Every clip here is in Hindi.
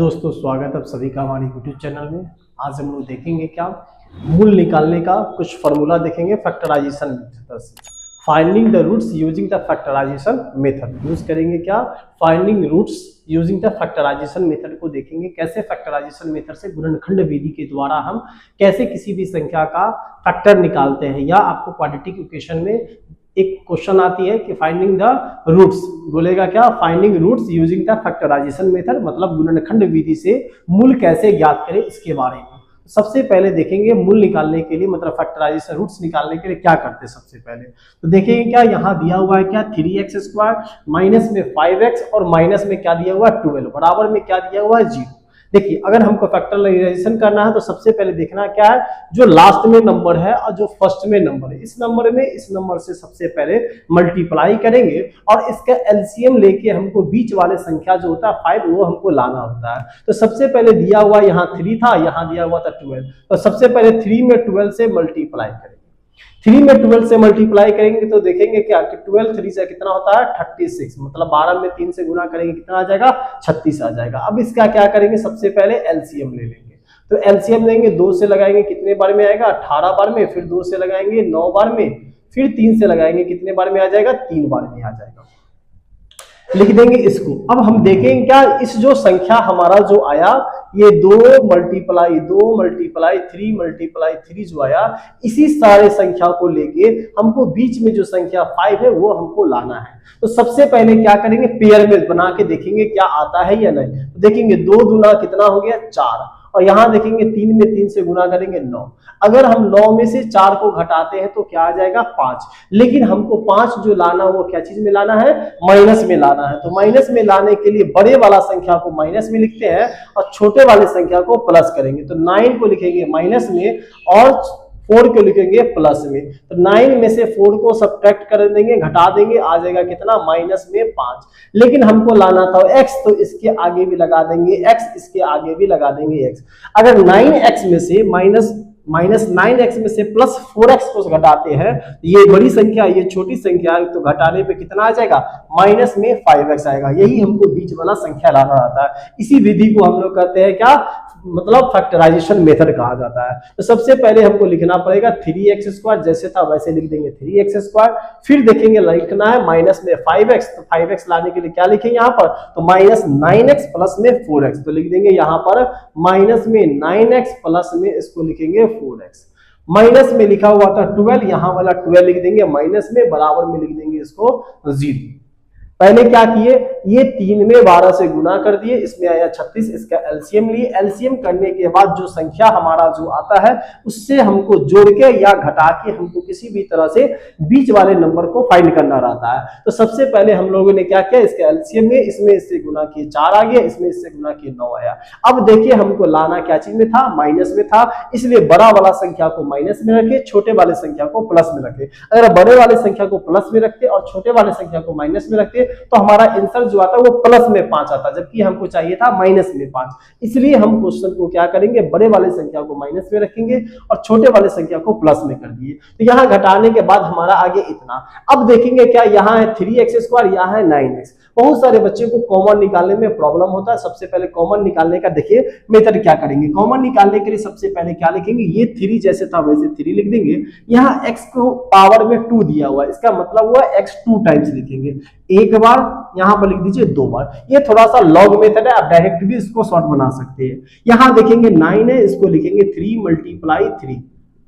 दोस्तों, स्वागत है आप सभी का हमारे यूट्यूब चैनल में। आज हम लोग देखेंगे क्या मूल निकालने का कुछ फार्मूला देखेंगे फैक्टराइजेशन मेथड से। Finding the roots using the factorization method use करेंगे क्या finding roots using the factorization method को देखेंगे। कैसे फैक्टराइजेशन मेथड से गुणनखंड विधि के द्वारा हम कैसे किसी भी संख्या का फैक्टर निकालते हैं, या आपको क्वाड्रेटिक इक्वेशन में एक क्वेश्चन आती है कि फाइंडिंग द रूट्स, बोलेगा क्या finding roots using the factorization method, मतलब गुणनखंड विधि से मूल कैसे ज्ञात करें इसके बारे में। सबसे पहले देखेंगे मूल निकालने के लिए, मतलब फैक्टराइजेशन रूट्स निकालने के लिए क्या करते हैं। सबसे पहले तो देखेंगे क्या यहाँ दिया हुआ है क्या 3x² माइनस में 5x और माइनस में क्या दिया हुआ है 12 बराबर में क्या दिया हुआ है 0। देखिए अगर हमको फैक्टराइजेशन करना है तो सबसे पहले देखना क्या है, जो लास्ट में नंबर है और जो फर्स्ट में नंबर है, इस नंबर में इस नंबर से सबसे पहले मल्टीप्लाई करेंगे और इसका एलसीएम लेके हमको बीच वाले संख्या जो होता है 5 वो हमको लाना होता है। तो सबसे पहले दिया हुआ यहाँ 3 था, यहाँ दिया हुआ था 12, तो सबसे पहले 3 में 12 से मल्टीप्लाई करेंगे। 3 में 12 से मल्टीप्लाई करेंगे तो देखेंगे क्या कि 12 3 से कितना होता है 36, मतलब 12 में 3 से गुना करेंगे कितना आ जाएगा 36 आ जाएगा। अब इसका क्या करेंगे, सबसे पहले एलसीएम ले लेंगे। तो एलसीएम लेंगे, 2 से लगाएंगे कितने बार में आएगा 18 बार में, फिर 2 से लगाएंगे 9 बार में, फिर 3 से लगाएंगे कितने बार में आ जाएगा 3 बार में आ जाएगा। लिख देंगे इसको। अब हम देखेंगे क्या इस जो संख्या हमारा जो आया ये 2 मल्टीप्लाई 3 जो आया, इसी सारे संख्या को लेके हमको बीच में जो संख्या 5 है वो हमको लाना है। तो सबसे पहले क्या करेंगे, पेयर में बना के देखेंगे क्या आता है या नहीं। तो देखेंगे 2 दूना कितना हो गया 4, और यहाँ देखेंगे 3 में 3 से गुना करेंगे 9। अगर हम 9 में से 4 को घटाते हैं तो क्या आ जाएगा 5, लेकिन हमको 5 जो लाना वो क्या चीज में लाना है, माइनस में लाना है। तो माइनस में लाने के लिए बड़े वाला संख्या को माइनस में लिखते हैं और छोटे वाले संख्या को प्लस करेंगे। तो 9 को लिखेंगे माइनस में और 4 को लिखेंगे प्लस में। तो 9 में से 4 को सब्ट्रैक्ट कर देंगे, घटा देंगे, आ जाएगा कितना माइनस में 5। लेकिन हमको लाना था x, तो इसके आगे भी लगा देंगे x, इसके आगे भी लगा देंगे x। अगर 9x में से माइनस 9x में से प्लस 4x को घटाते हैं, ये बड़ी संख्या ये छोटी संख्या, तो घटाने पे कितना आ जाएगा माइनस में 5x आएगा। यही हमको बीच वाला संख्या लाना रहता है। इसी विधि को हम लोग कहते हैं क्या, मतलब फैक्टराइजेशन मेथड कहा जाता है। तो सबसे पहले हमको लिखना पड़ेगा 3x² जैसे था वैसे लिख देंगे 3x²। फिर देखेंगे लिखना है माइनस में 5x, तो 5x लाने के लिए क्या लिखेंगे यहाँ पर, तो माइनस 9x प्लस में 4x, तो लिख देंगे यहाँ पर माइनस में 9x प्लस में इसको लिखेंगे 4x। माइनस में लिखा हुआ था 12, यहाँ वाला 12 लिख देंगे माइनस में, बराबर में लिख देंगे इसको 0। पहले क्या किए, ये 3 में 12 से गुना कर दिए, इसमें आया 36, इसका एलसीएम लिए। एलसीएम करने के बाद जो संख्या हमारा जो आता है उससे हमको जोड़ के या घटा के हमको किसी भी तरह से बीच वाले नंबर को फाइंड करना रहता है। तो सबसे पहले हम लोगों ने क्या किया, इसका एलसीएम में, इसमें इससे गुना किए 4 आ गया, इसमें इससे गुना किए 9 आया। अब देखिए हमको लाना क्या चीज में था, माइनस में था, इसलिए बड़ा वाला संख्या को माइनस में रखे, छोटे वाले संख्या को प्लस में रखे। अगर बड़े वाले संख्या को प्लस में रखते और छोटे वाले संख्या को माइनस में रखते तो हमारा आंसर जो आता है वो प्लस में 5 आता, जबकि हमको चाहिए था माइनस में 5। इसलिए हम क्वेश्चन को क्या करेंगे, बड़े वाले संख्या को माइनस में रखेंगे और छोटे वाले संख्या को प्लस में कर दिए। तो यहाँ घटाने के बाद हमारा आगे इतना। अब देखेंगे क्या, यहाँ है 3x², यहाँ है 9x। बहुत सारे बच्चे को कॉमन निकालने में प्रॉब्लम होता है। सबसे पहले कॉमन निकालने का देखिए मेथड क्या करेंगे। कॉमन निकालने के लिए सबसे पहले क्या लिखेंगे, ये 3 जैसे था वैसे 3 लिख देंगे। यहाँ x को पावर में 2 दिया हुआ है, इसका मतलब हुआ x 2 टाइम्स लिखेंगे, एक बार यहाँ पर लिख दीजिए 2 बार। ये थोड़ा सा लॉग मेथड है, आप डायरेक्ट भी इसको शॉर्ट बना सकते हैं। यहाँ देखेंगे 9 है, इसको लिखेंगे 3 मल्टीप्लाई 3,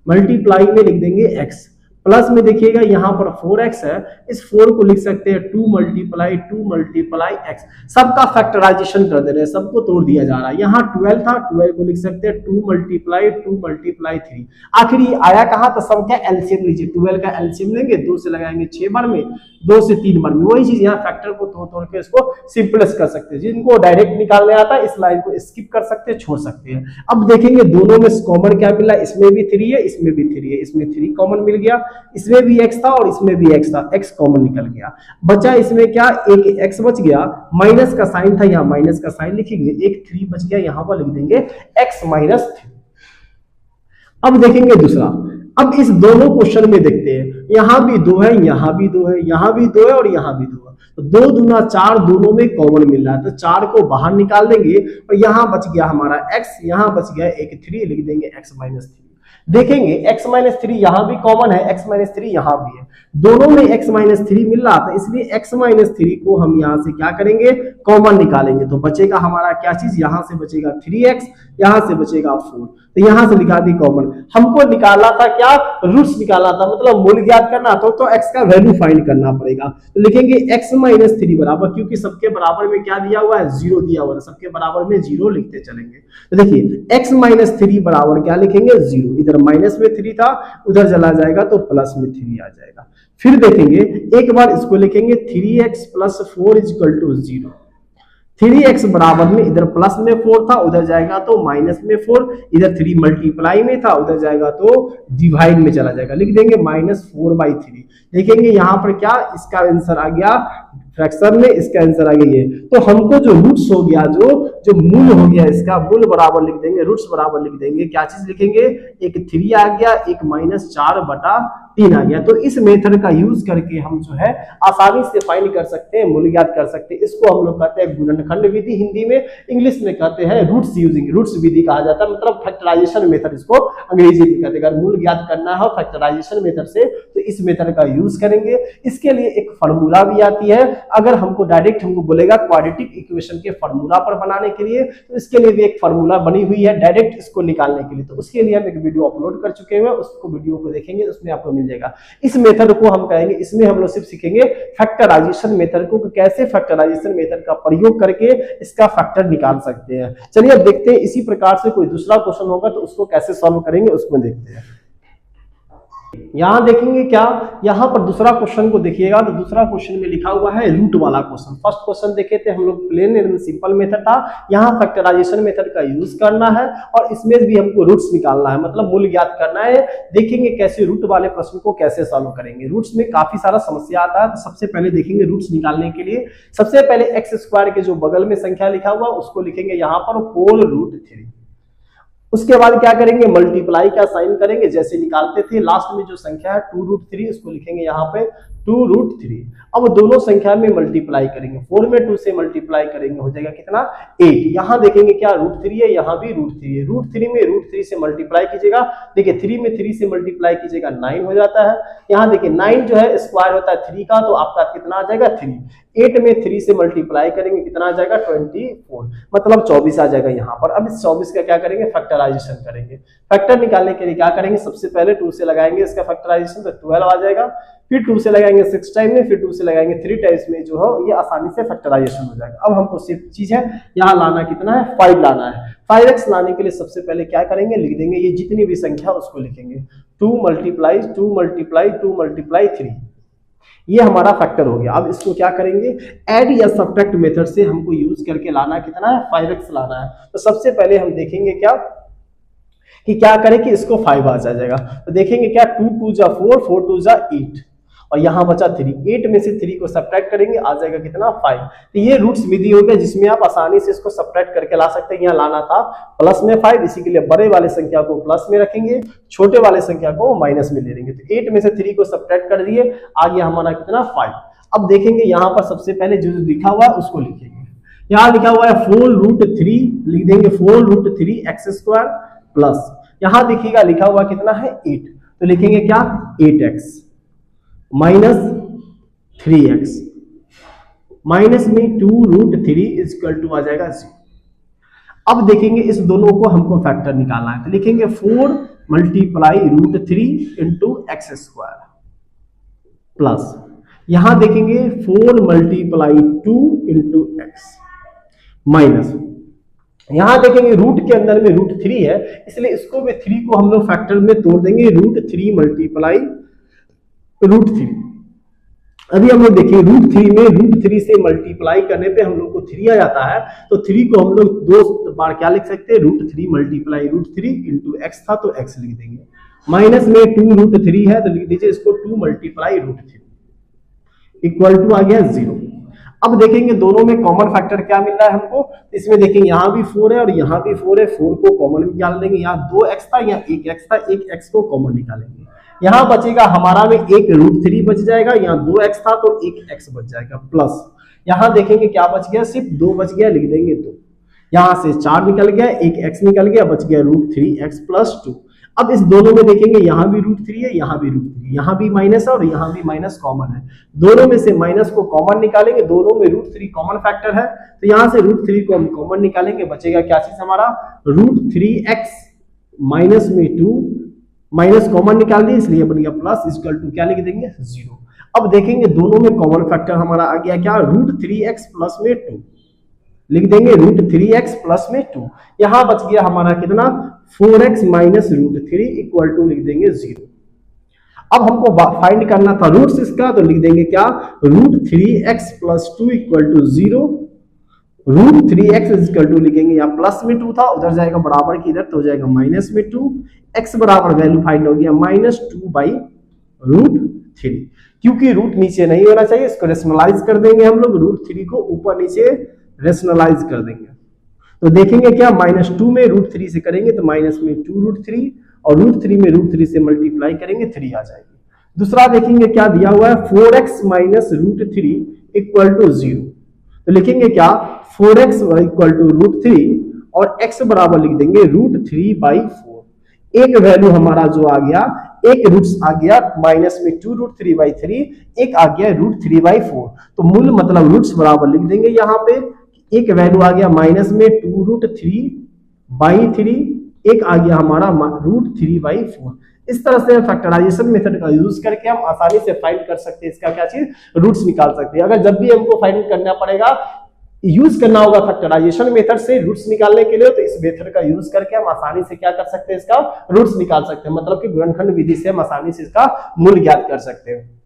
मल्टीप्लाई में लिख देंगे x, प्लस में देखिएगा यहाँ पर 4x है, इस 4 को लिख सकते हैं 2 मल्टीप्लाई x। सबका फैक्टराइजेशन कर दे रहे हैं, सबको तोड़ दिया जा रहा है। यहाँ 12 था, 12 को लिख सकते हैं 2 मल्टीप्लाई 3। आखिर आया कहाँ, तो सबका एलसीएम लीजिए। 12 का एलसीएम लेंगे, 2 से लगाएंगे 6 बार में, 2 से 3 बार में। वही चीज यहाँ फैक्टर को तोड़ के इसको सिंपलेस्ट कर सकते हैं। जिनको डायरेक्ट निकालने आता है इस लाइन को स्किप कर सकते हैं, छोड़ सकते हैं। अब देखेंगे दोनों में कॉमन क्या मिला, इसमें भी 3 है, इसमें भी 3 है, इसमें 3 कॉमन मिल गया, इसमें भी x था और इसमें भी x था, x कॉमन निकल गया। बचा इसमें क्या, एक x बच गया, माइनस का साइन था, यहाँ माइनस का साइन लिखेंगे, एक 3 बच गया, यहाँ पर लिख देंगे x माइनस 3। अब देखेंगे दूसरा। अब इस दोनों क्वेश्चन में देखते हैं, यहाँ भी 2 है, यहाँ भी 2 है, यहाँ भी 2 है और यहाँ भी 2 है। तो 2 दूना 4 दोनों में कॉमन मिल रहा है, तो 4 को बाहर निकाल देंगे और यहाँ बच गया हमारा x, यहाँ बच गया एक 3, लिख देंगे x माइनस 3। देखेंगे x माइनस 3 यहाँ भी कॉमन है, x माइनस 3 यहाँ भी है, दोनों में x माइनस 3 मिल रहा था, इसलिए x माइनस 3 को हम यहाँ से क्या करेंगे, कॉमन निकालेंगे। तो बचेगा हमारा क्या चीज, यहाँ से बचेगा 3x, यहाँ से बचेगा 4, तो यहाँ से निकाल दी कॉमन। हमको निकालना था क्या, रूट्स निकालना था, मतलब मूल ज्ञात करना था, तो x का वैल्यू फाइंड करना पड़ेगा। तो लिखेंगे x माइनस 3 बराबर, क्योंकि सबके बराबर में क्या दिया हुआ है, 0 दिया हुआ है, सबके बराबर में 0 लिखते चलेंगे। तो देखिए x माइनस 3 बराबर क्या लिखेंगे, 0, इधर माइनस में 3 था, उधर चला जाएगा तो प्लस में 3 आ जाएगा। फिर देखेंगे एक बार इसको लिखेंगे 3x plus 4 equal to 0। 3x बराबर में इधर प्लस में 4 था, उधर जाएगा तो माइनस में 4, इधर 3 मल्टीप्लाई में था, उधर जाएगा तो डिवाइड में चला जाएगा, लिख देंगे -4/3। देखेंगे यहाँ पर क्या, इसका आंसर आ गया फ्रैक्शन में, इसका आंसर आ गया ये। तो हमको जो रूट्स हो गया, जो मूल हो गया, इसका मूल बराबर लिख देंगे, रूट्स बराबर लिख देंगे, क्या चीज लिखेंगे, एक 3 आ गया, एक -4/3 आ गया। तो इस मेथड का यूज करके हम जो है आसानी से फाइंड कर सकते हैं, मूल्य ज्ञात कर सकते हैं। इसको हम लोग कहते हैं गुणनखंड विधि, हिंदी में, इंग्लिश में कहते हैं रूट्स यूजिंग, रूट्स विधि कहा जाता है, मतलब फैक्टराइजेशन मेथड इसको अंग्रेजी में कहते हैं। अगर मूल्य ज्ञात करना है फैक्टराइजेशन मेथड से तो इस मेथड का यूज करेंगे। इसके लिए एक फॉर्मूला भी आती है, अगर हमको डायरेक्ट हमको बोलेगा क्वाड्रेटिक इक्वेशन के फॉर्मूला पर बनाने के लिए, तो इसके लिए भी एक फॉर्मूला बनी हुई है डायरेक्ट इसको निकालने के लिए, तो उसके लिए हम एक वीडियो अपलोड कर चुके हैं, उसको वीडियो को देखेंगे, उसमें आपको मिल जाएगा। इस मेथड को हम कहेंगे, इसमें हम लोग सिर्फ सीखेंगे फैक्टराइजेशन मेथड को, कैसे फैक्टराइजेशन मेथड का प्रयोग करके इसका फैक्टर निकाल सकते हैं। चलिए अब देखते हैं इसी प्रकार से कोई दूसरा क्वेश्चन होगा तो उसको कैसे सॉल्व करेंगे, उसको देखते हैं। यहां देखेंगे क्या, यहां पर दूसरा क्वेश्चन को देखिएगा, तो दूसरा क्वेश्चन में लिखा हुआ है रूट वाला क्वेश्चन। फर्स्ट क्वेश्चन देखे थे हम लोग प्लेन एंड सिंपल मेथड था, यहां फैक्टराइजेशन मेथड का यूज करना है और इसमें भी हमको रूट्स निकालना है, मतलब मूल्य ज्ञात करना है। देखेंगे कैसे रूट वाले प्रश्न को कैसे सॉल्व करेंगे। रूट्स में काफी सारा समस्या आता है, तो सबसे पहले देखेंगे रूट्स निकालने के लिए सबसे पहले x² के जो बगल में संख्या लिखा हुआ उसको लिखेंगे यहाँ पर 4√3। उसके बाद क्या करेंगे, मल्टीप्लाई का साइन करेंगे, जैसे निकालते थे लास्ट में जो संख्या है 2√3 उसको लिखेंगे यहाँ पे 2√3। अब दोनों संख्या में मल्टीप्लाई करेंगे, 4 में 2 से मल्टीप्लाई करेंगे, हो जाएगा कितना 8। यहाँ देखेंगे क्या √3 है, यहाँ भी √3 है, √3 में √3 से मल्टीप्लाई कीजिएगा, देखिए 3 में 3 से मल्टीप्लाई कीजिएगा 9 हो जाता है। यहाँ देखिए 9 जो है स्क्वायर होता है 3 का, तो आपका कितना आ जाएगा 3। 8 में 3 से मल्टीप्लाई करेंगे कितना आ जाएगा 24, मतलब 24 आ जाएगा यहाँ पर। अब इस 24 का क्या करेंगे, फैक्टराइजेशन करेंगे। फैक्टर निकालने के लिए क्या करेंगे, सबसे पहले 2 से लगाएंगे इसका फैक्टराइजेशन, तो 12 आ जाएगा, फिर 2 से लगाएंगे 6 टाइम में, फिर 2 से लगाएंगे 3 टाइम्स में, जो है ये आसानी से फैक्टराइजेशन हो जाएगा। अब हमको सिर्फ चीज है यहाँ लाना कितना है, 5 लाना है। 5x लाने के लिए सबसे पहले क्या करेंगे, लिख देंगे ये जितनी भी संख्या उसको लिखेंगे 2 मल्टीप्लाई 2 मल्टीप्लाई 2 मल्टीप्लाई 3, ये हमारा फैक्टर हो गया। अब इसको क्या करेंगे, ऐड या सब्ट्रैक्ट मेथड से हमको यूज करके लाना कितना है, 5x लाना है। तो सबसे पहले हम देखेंगे क्या करें कि इसको 5 आ जाएगा, तो देखेंगे क्या 2 2 जा 4, 4 2 जा 8 और यहाँ बचा 3। 8 में से 3 को सब्ट्रैक्ट करेंगे, आ जाएगा कितना 5। तो ये रूट्स विधि हो गया जिसमें आप आसानी से इसको सब्ट्रैक्ट करके ला सकते हैं। यहाँ लाना था प्लस में 5, इसी के लिए बड़े वाले संख्या को प्लस में रखेंगे, छोटे वाले संख्या को माइनस में ले लेंगे। तो 8 में से 3 को सब्ट्रैक्ट कर दिए, आ गया हमारा कितना 5। अब देखेंगे यहाँ पर सबसे पहले जो लिखा हुआ है उसको लिखेंगे। यहाँ लिखा हुआ है 4√3, लिख देंगे 4√3x² प्लस, यहाँ देखिएगा लिखा हुआ कितना है 8, तो लिखेंगे क्या 8x माइनस 3x, माइनस में 2√3 इक्वल टू आ जाएगा 0। अब देखेंगे इस दोनों को हमको फैक्टर निकालना है, तो लिखेंगे 4 मल्टीप्लाई √3 इंटू x² प्लस, यहां देखेंगे 4 मल्टीप्लाई 2 इंटू x माइनस, यहां देखेंगे रूट के अंदर में √3 है, इसलिए इसको भी 3 को हम लोग फैक्टर में तोड़ देंगे, √3 मल्टीप्लाई √3। अभी हम लोग देखिए √3 में √3 से मल्टीप्लाई करने पे हम लोग को 3 आ जाता है, तो 3 को हम लोग 2 बार क्या लिख सकते हैं, √3 मल्टीप्लाई √3 इंटू x था तो x लिख देंगे, माइनस में 2√3 है तो लिख दीजिए इसको 2 मल्टीप्लाई √3 इक्वल टू आ गया 0। अब देखेंगे दोनों में कॉमन फैक्टर क्या मिल रहा है हमको, इसमें देखेंगे यहाँ भी 4 है और यहाँ भी 4 है, 4 को कॉमन निकाल देंगे, यहाँ 2x था यहाँ 1x था, 1x को कॉमन निकालेंगे, यहाँ बचेगा हमारा में एक √3 बच जाएगा, यहाँ 2x था तो एक x बच जाएगा प्लस, यहाँ देखेंगे क्या बच गया, सिर्फ 2 बच गया, लिख देंगे 2, यहाँ से 4 निकल गया, एक x निकल गया, बच गया √3x + 2। अब इस दोनों में देखेंगे यहाँ भी √3 है, यहाँ भी √3, यहाँ भी माइनस है और यहाँ भी माइनस कॉमन है, दोनों में से माइनस को कॉमन निकालेंगे, दोनों में √3 कॉमन फैक्टर है तो यहाँ से √3 को हम कॉमन निकालेंगे, बचेगा क्या चीज हमारा √3x माइनस में 2, माइनस कॉमन निकाल दिए इसलिए बन गया प्लस, इक्वल टू क्या लिख देंगे 0। अब देखेंगे दोनों में कॉमन फैक्टर हमारा आ गया क्या, √3x प्लस में 2, लिख देंगे √3x प्लस में 2, यहां बच गया हमारा कितना 4x माइनस √3 इक्वल टू लिख देंगे 0। अब हमको फाइंड करना था रूट्स इसका, तो लिख देंगे क्या √3x + 2 equal to 0, √3x equal to लिखेंगे, यहाँ प्लस में 2 था उधर जाएगा बराबर की इधर तो हो जाएगा माइनस में 2, x बराबर वैल्यू फाइंड हो गया -2/√3, क्योंकि रूट नीचे नहीं होना चाहिए, इसको रेशनलाइज कर देंगे हम लोग, √3 को ऊपर नीचे रेशनलाइज कर देंगे तो देखेंगे क्या -2 में √3 से करेंगे तो माइनस में 2√3 और √3 में √3 से मल्टीप्लाई करेंगे 3 आ जाएगी। दूसरा देखेंगे क्या दिया हुआ है 4x माइनस √3 इक्वल टू 0, तो लिखेंगे क्या 4x इक्वल टू √3 और x बराबर लिख देंगे √3/4, एक वैल्यू हमारा जो आ गया, एक रूट्स आ गया माइनस में 2√3/3, एक आ गया √3/4, तो मूल मतलब रूट्स बराबर लिख देंगे, यहाँ पे एक वैल्यू आ गया माइनस में 2√3/3, एक आ गया हमारा √3/4। इस तरह से फैक्टराइजेशन मेथड का यूज करके हम आसानी से फाइंड कर सकते हैं, इसका क्या चीज रूट्स निकाल सकते हैं। अगर जब भी हमको फाइंड करना पड़ेगा, यूज करना होगा फैक्टराइजेशन मेथड से रूट्स निकालने के लिए, तो इस मेथड का यूज करके हम आसानी से क्या कर सकते हैं, इसका रूट्स निकाल सकते हैं, मतलब कि गुणनखंड विधि से हम आसानी से इसका मूल ज्ञात कर सकते हैं।